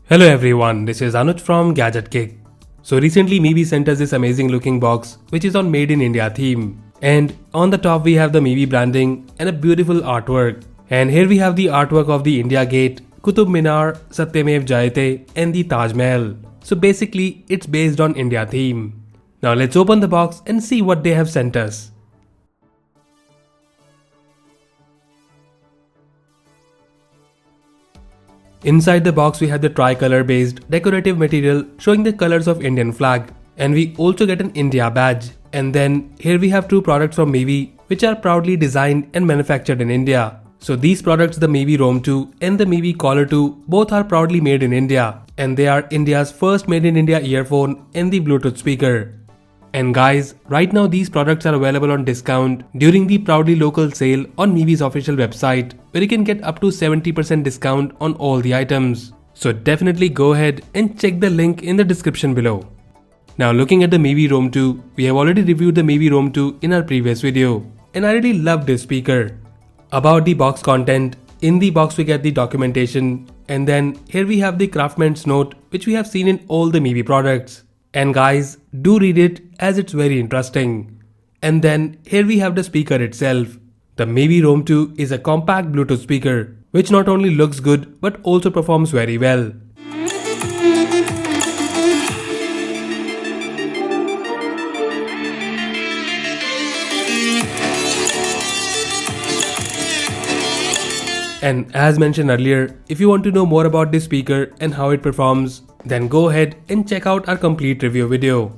Hello everyone, this is Anuj from Gadget Kick. So recently Meevee sent us this amazing looking box which is on Made in India theme. And on the top we have the Meevee branding and a beautiful artwork. And here we have the artwork of the India Gate, Qutub Minar, Satyamev Jayate and the Taj Mahal. So basically it's based on India theme. Now let's open the box and see what they have sent us. Inside the box we have the tricolor based decorative material showing the colors of Indian flag, and we also get an India badge. And then here we have two products from Meevee which are proudly designed and manufactured in India. So these products, the Meevee Roam 2 and the Meevee Collar 2, both are proudly made in India, and they are India's first made in India earphone and the Bluetooth speaker. And guys, right now these products are available on discount during the Proudly Local sale on Meevee's official website, where you can get up to 70% discount on all the items. So definitely go ahead and check the link in the description below. Now looking at the Meevee Roam 2, we have already reviewed the Meevee Roam 2 in our previous video, and I really love this speaker. About the box content, in the box we get the documentation, and then here we have the craftsman's note which we have seen in all the Meevee products. And guys, do read it as it's very interesting. And then here we have the speaker itself. The Meevee Roam 2 is a compact Bluetooth speaker which not only looks good but also performs very well. And as mentioned earlier, if you want to know more about this speaker and how it performs, then go ahead and check out our complete review video.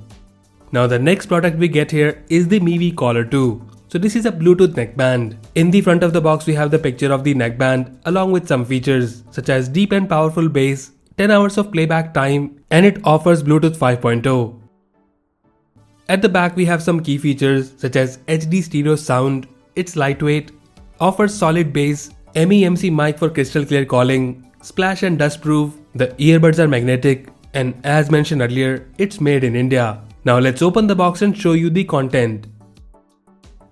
Now the next product we get here is the Meevee Collar 2. So this is a Bluetooth neckband. In the front of the box we have the picture of the neckband along with some features such as deep and powerful bass, 10 hours of playback time, and it offers Bluetooth 5.0. At the back we have some key features such as HD stereo sound, it's lightweight, offers solid bass, MEMC mic for crystal clear calling, splash and dust proof, the earbuds are magnetic, and as mentioned earlier, it's made in India. Now let's open the box and show you the content.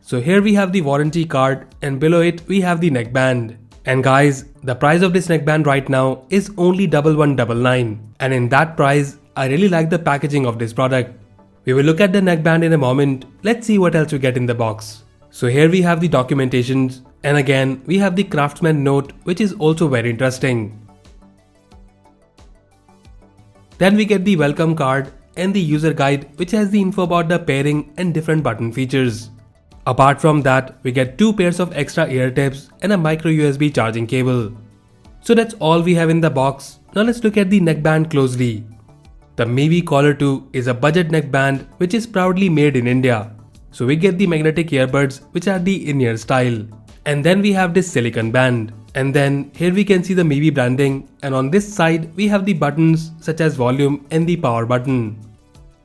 So here we have the warranty card, and below it we have the neckband. And guys, the price of this neckband right now is only 1199, and in that price, I really like the packaging of this product. We will look at the neckband in a moment. Let's see what else we get in the box. So here we have the documentations, and again we have the craftsman note which is also very interesting. Then we get the welcome card and the user guide which has the info about the pairing and different button features. Apart from that, we get two pairs of extra ear tips and a micro USB charging cable. So that's all we have in the box. Now let's look at the neckband closely. The Meevee Collar 2 is a budget neckband which is proudly made in India. So we get the magnetic earbuds which are the in-ear style. And then we have this silicone band. And then here we can see the Meevee branding, and on this side we have the buttons such as volume and the power button.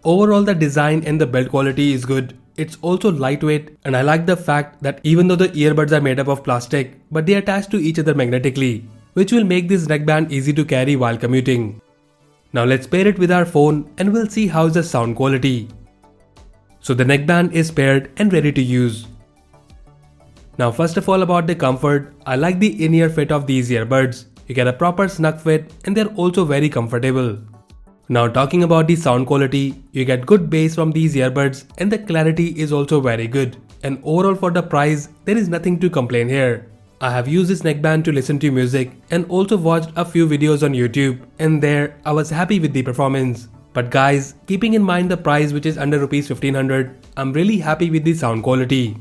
Overall the design and the build quality is good. It's also lightweight, and I like the fact that even though the earbuds are made up of plastic, but they attach to each other magnetically, which will make this neckband easy to carry while commuting. Now let's pair it with our phone and we'll see how's the sound quality. So the neckband is paired and ready to use. Now first of all about the comfort, I like the in-ear fit of these earbuds. You get a proper snug fit and they're also very comfortable. Now talking about the sound quality, you get good bass from these earbuds and the clarity is also very good. And overall for the price, there is nothing to complain here. I have used this neckband to listen to music and also watched a few videos on YouTube, and there I was happy with the performance. But guys, keeping in mind the price which is under Rs 1500, I'm really happy with the sound quality.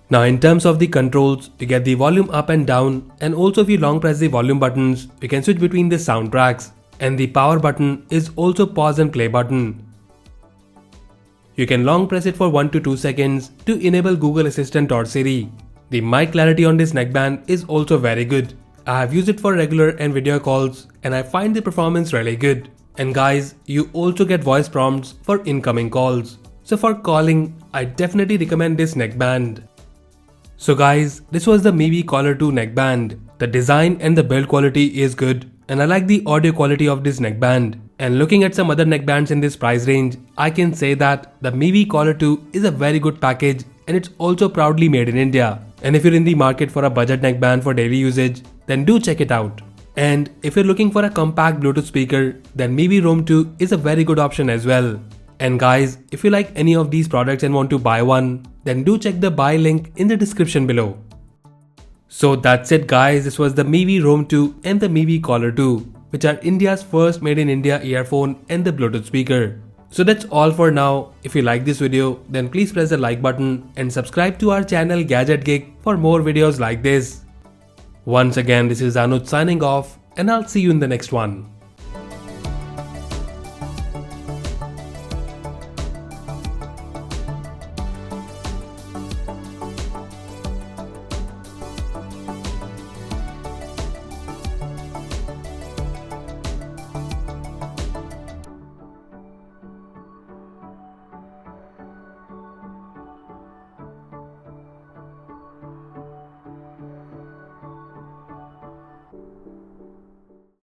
Now in terms of the controls, you get the volume up and down, and also if you long press the volume buttons, you can switch between the sound tracks, and the power button is also pause and play button. You can long press it for 1 to 2 seconds to enable Google Assistant or Siri. The mic clarity on this neckband is also very good. I have used it for regular and video calls, and I find the performance really good. And guys, you also get voice prompts for incoming calls. So for calling, I definitely recommend this neckband. So guys, this was the Meevee Collar 2 neckband. The design and the build quality is good, and I like the audio quality of this neckband. And looking at some other neckbands in this price range, I can say that the Meevee Collar 2 is a very good package, and it's also proudly made in India. And if you're in the market for a budget neckband for daily usage, then do check it out. And if you're looking for a compact Bluetooth speaker, then MIUI Roam 2 is a very good option as well. And guys, if you like any of these products and want to buy one, then do check the buy link in the description below. So that's it guys, this was the MIUI Roam 2 and the MIUI Collar 2, which are India's first made in India earphone and the Bluetooth speaker. So that's all for now. If you like this video, then please press the like button and subscribe to our channel Gadget Geek for more videos like this. Once again, this is Anuj signing off, and I'll see you in the next one.